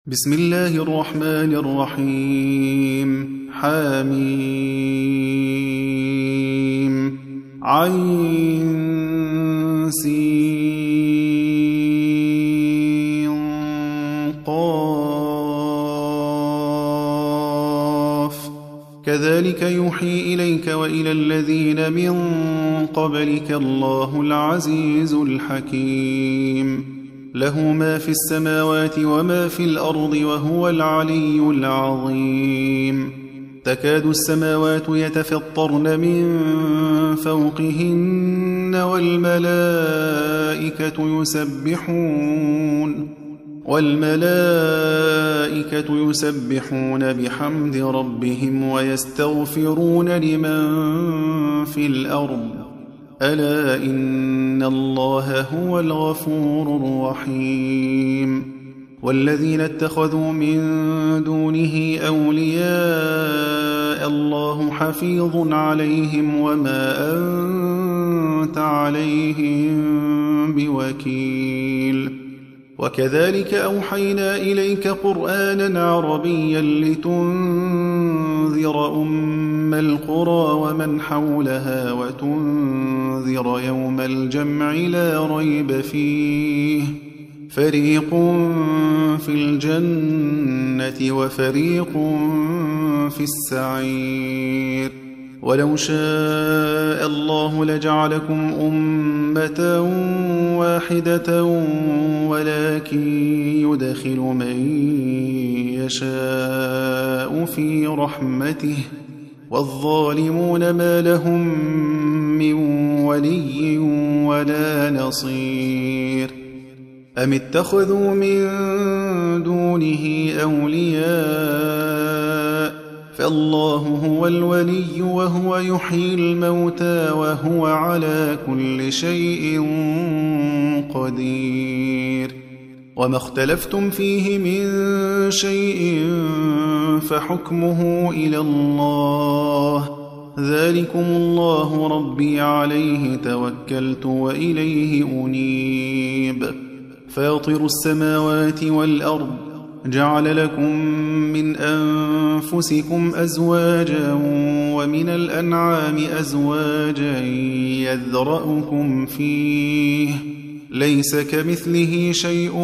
بسم الله الرحمن الرحيم حميم عين سين قاف كذلك يوحي إليك وإلى الذين من قبلك الله العزيز الحكيم له ما في السماوات وما في الأرض وهو العلي العظيم تكاد السماوات يتفطرن من فوقهن والملائكة يسبحون بحمد ربهم ويستغفرون لمن في الأرض ألا إن الله هو الغفور الرحيم والذين اتخذوا من دونه أولياء الله حفيظ عليهم وما أنت عليهم بوكيل وكذلك أوحينا إليك قرآنا عربيا لتنذر أم القرى ومن حولها وتنذر يوم الجمع لا ريب فيه فريق في الجنة وفريق في السعير ولو شاء الله لجعلكم أمة واحدة ولكن يدخل من يشاء في رحمته والظالمون ما لهم من ولي ولا نصير أم اتخذوا من دونه أولياء فالله هو الولي وهو يحيي الموتى وهو على كل شيء قدير وما اختلفتم فيه من شيء فحكمه إلى الله ذلكم الله ربي عليه توكلت وإليه أنيب فاطر السماوات والأرض جعل لكم من أنفسكم أزواجا ومن الأنعام أزواجا يذرأكم فيه ليس كمثله شيء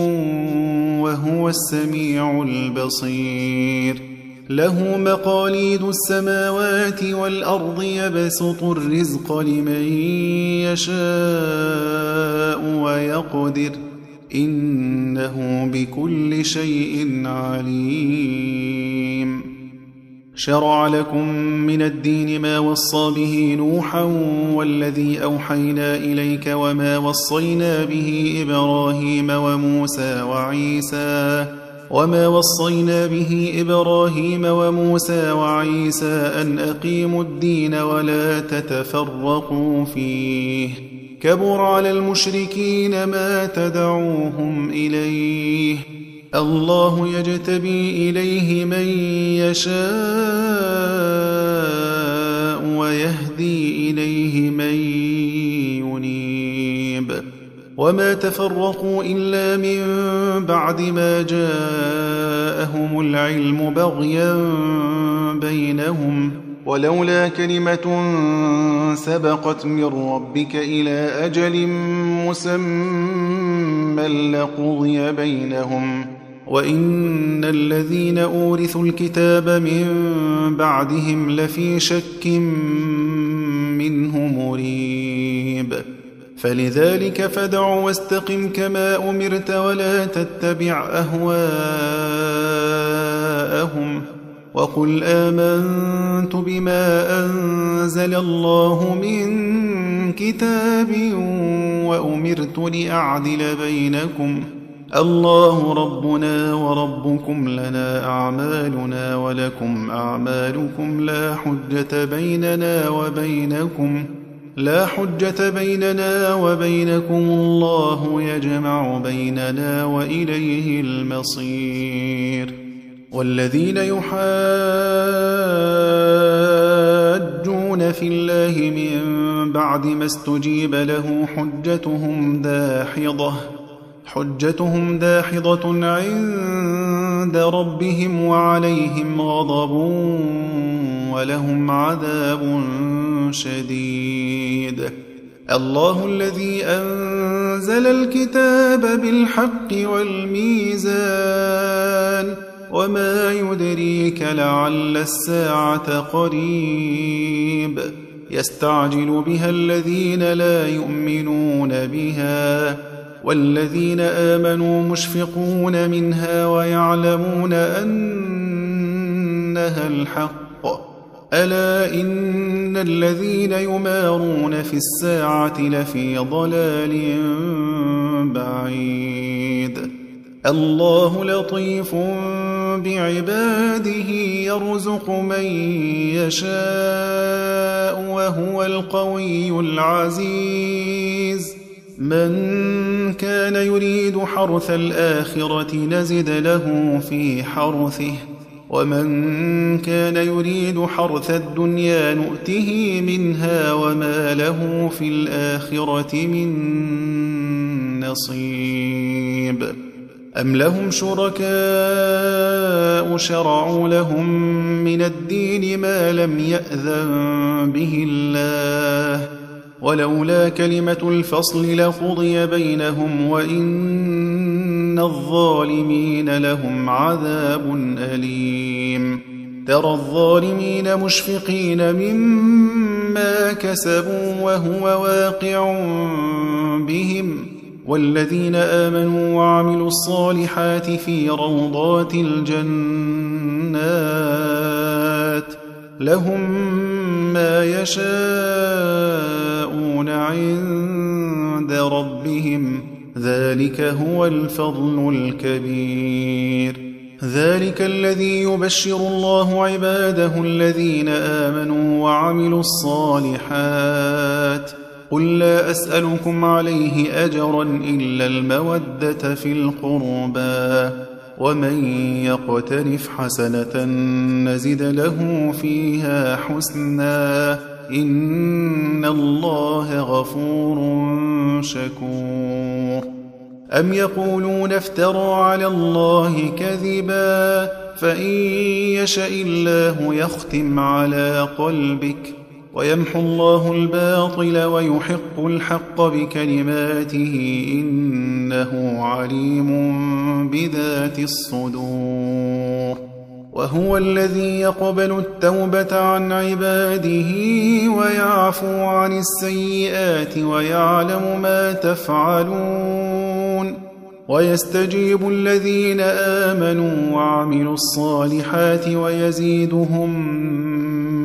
وهو السميع البصير له مقاليد السماوات والأرض يبسط الرزق لمن يشاء ويقدر إنه بكل شيء عليم شرع لكم من الدين ما وصى به نوحا والذي أوحينا إليك وما وصينا به إبراهيم وموسى وعيسى أن أقيموا الدين ولا تتفرقوا فيه كبر على المشركين ما تدعوهم إليه الله يجتبي إليه من يشاء ويهدي إليه من ينيب وما تفرقوا إلا من بعد ما جاءهم العلم بغيا بينهم ولولا كلمة سبقت من ربك إلى أجل مسمى لقضي بينهم وإن الذين أورثوا الكتاب من بعدهم لفي شك منه مريب فلذلك فادع واستقم كما أمرت ولا تتبع أهواءهم وقل آمنت بما أنزل الله من كتاب وأمرت لأعدل بينكم الله ربنا وربكم لنا أعمالنا ولكم أعمالكم لا حجة بيننا وبينكم الله يجمع بيننا وإليه المصير والذين يحاجون في الله من بعد ما استجيب له حجتهم داحضة عند ربهم وعليهم غضب ولهم عذاب شديد. الله الذي أنزل الكتاب بالحق والميزان وما يدريك لعل الساعة قريب يستعجل بها الذين لا يؤمنون بها والذين آمنوا مشفقون منها ويعلمون أنها الحق ألا إن الذين يمارون في الساعة لفي ضلال بعيد. الله لطيف بعباده يرزق من يشاء وهو القوي العزيز. من كان يريد حرث الآخرة نزد له في حرثه ومن كان يريد حرث الدنيا نؤته منها وما له في الآخرة من نصيب. أم لهم شركاء شرعوا لهم من الدين ما لم يأذن به الله ولولا كلمة الفصل لقضي بينهم وإن الظالمين لهم عذاب أليم. ترى الظالمين مشفقين مما كسبوا وهو واقع بهم والذين آمنوا وعملوا الصالحات في روضات الجنات لهم ما يشاءون عند ربهم ذلك هو الفضل الكبير. ذلك الذي يبشر الله عباده الذين آمنوا وعملوا الصالحات قل لا أسألكم عليه أجرا إلا المودة في القربى ومن يقترف حسنة نزد له فيها حسنا إن الله غفور شكور. أم يقولون افترى على الله كذبا فإن يشأ الله يختم على قلبك ويمحو الله الباطل ويحق الحق بكلماته إنه عليم بذات الصدور. وهو الذي يقبل التوبة عن عباده ويعفو عن السيئات ويعلم ما تفعلون ويستجيب الذين آمنوا وعملوا الصالحات ويزيدهم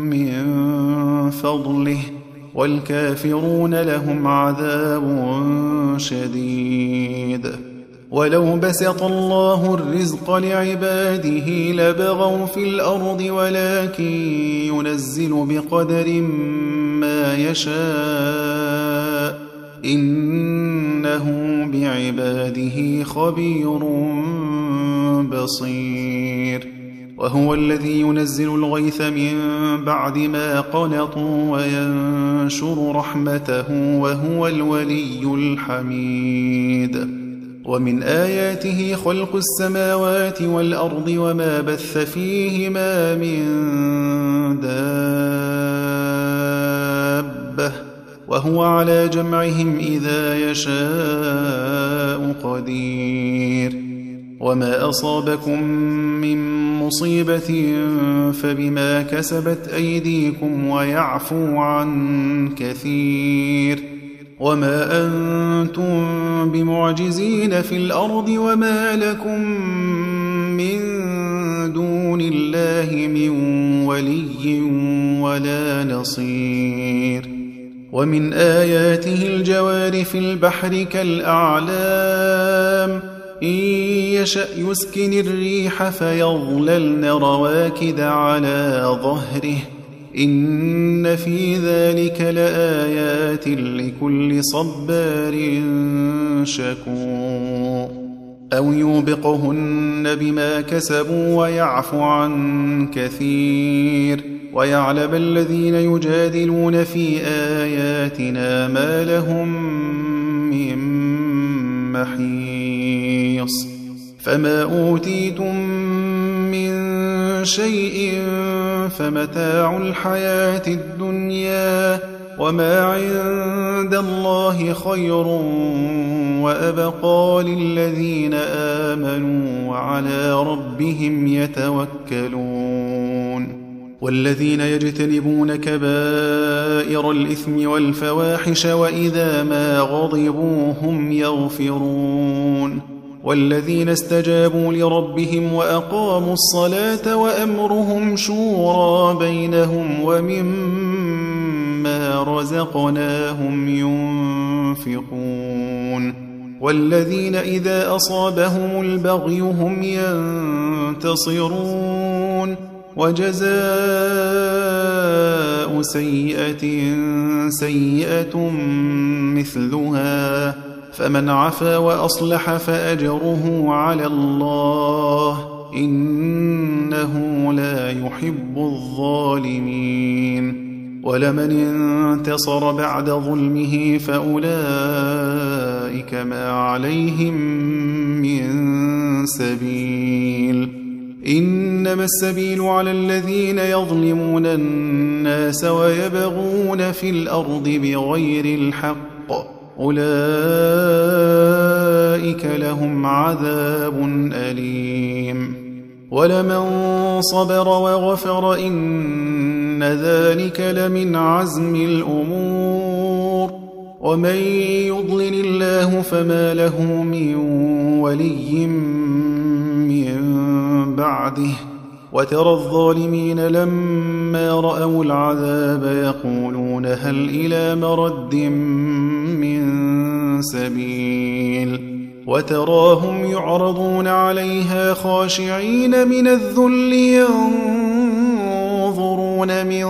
من فضله والكافرون لهم عذاب شديد. ولو بسط الله الرزق لعباده لبغوا في الأرض ولكن ينزل بقدر ما يشاء إنه بعباده خبير بصير. وهو الذي ينزل الغيث من بعد ما قنطوا وينشر رحمته وهو الولي الحميد. ومن آياته خلق السماوات والأرض وما بث فيهما من دابة وهو على جمعهم إذا يشاء قدير. وما أصابكم من مصيبة فبما كسبت أيديكم ويعفو عن كثير. وما أنتم بمعجزين في الأرض وما لكم من دون الله من ولي ولا نصير. ومن آياته الجوار في البحر كالأعلام إن يشأ يسكن الريح فيظللن رواكد على ظهره إن في ذلك لآيات لكل صبار شكور. أو يوبقهن بما كسبوا ويعفو عن كثير ويعلم الذين يجادلون في آياتنا ما لهم من محيص. محيص فما أوتيتم من شيء فمتاع الحياة الدنيا وما عند الله خير وأبقى للذين آمنوا وعلى ربهم يتوكلون والذين يجتنبون كبائر الإثم والفواحش وإذا ما غضبوا هم يغفرون والذين استجابوا لربهم وأقاموا الصلاة وأمرهم شورى بينهم ومما رزقناهم ينفقون والذين إذا أصابهم البغي هم ينتصرون وجزاء سيئة سيئة مثلها فمن عفا وأصلح فأجره على الله إنه لا يحب الظالمين ولمن انتصر بعد ظلمه فأولئك ما عليهم من سبيل إنما السبيل على الذين يظلمون الناس ويبغون في الأرض بغير الحق أولئك لهم عذاب أليم ولمن صبر وغفر إن ذلك لمن عزم الأمور ومن يضلل الله فما له من ولي من بعده وترى الظالمين لما رأوا العذاب يقولون هل إلى مرد من سبيل وتراهم يعرضون عليها خاشعين من الذل ينظرون من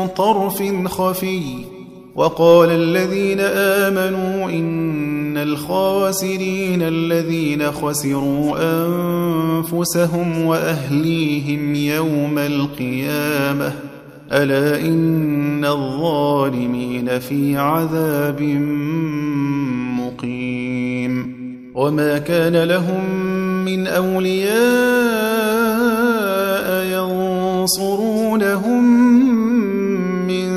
طرف خفي وقال الذين آمنوا إن الخاسرين الذين خسروا أنفسهم وأهليهم يوم القيامة ألا إن الظالمين في عذاب مقيم وما كان لهم من أولياء ينصرونهم من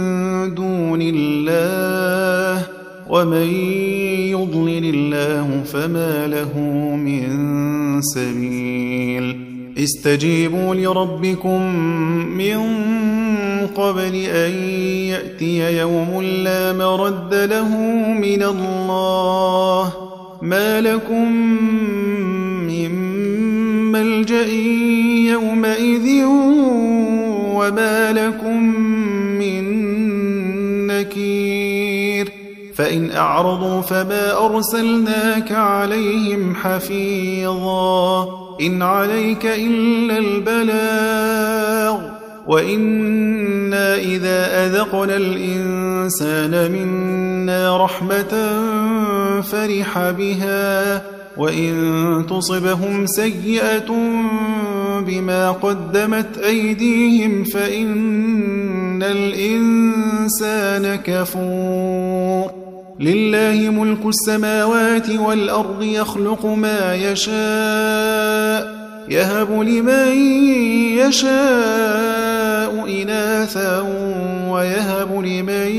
دون الله ومن يضلل الله فما له من سبيل استجيبوا لربكم من قبل أن يأتي يوم لا مرد له من الله ما لكم من ملجأ يومئذ وما لكم من نكير فإن أعرضوا فما أرسلناك عليهم حفيظا إن عليك إلا البلاغ وإنا إذا أذقنا الإنسان منا رحمة فرح بها وإن تصبهم سيئة بما قدمت أيديهم فإن الإنسان كفور لله ملك السماوات والأرض يخلق ما يشاء يهب لمن يشاء إناثا ويهب لمن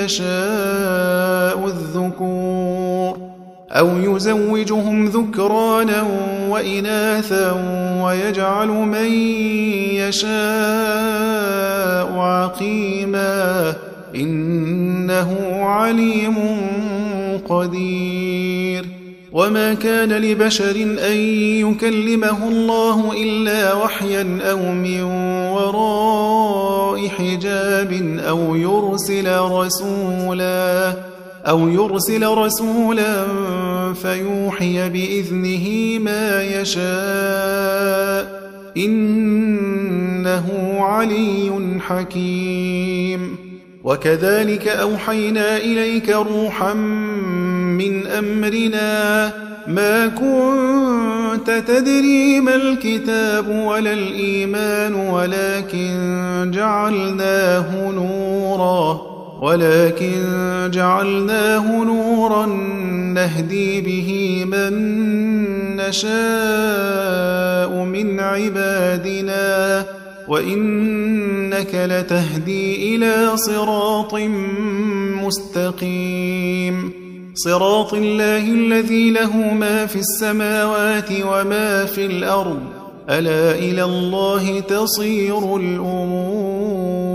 يشاء الذكور أو يزوجهم ذكرانا وإناثا ويجعل من يشاء عقيما إنه عليم قدير وما كان لبشر أن يكلمه الله إلا وحيا أو من وراء حجاب أو يرسل رسولا فيوحي بإذنه ما يشاء إنه علي حكيم وكذلك أوحينا إليك روحا من أمرنا ما كنت تدري ما الكتاب ولا الإيمان ولكن جعلناه نورا نهدي به من نشاء من عبادنا وإنك لتهدي إلى صراط مستقيم صراط الله الذي له ما في السماوات وما في الأرض ألا إلى الله تصير الأمور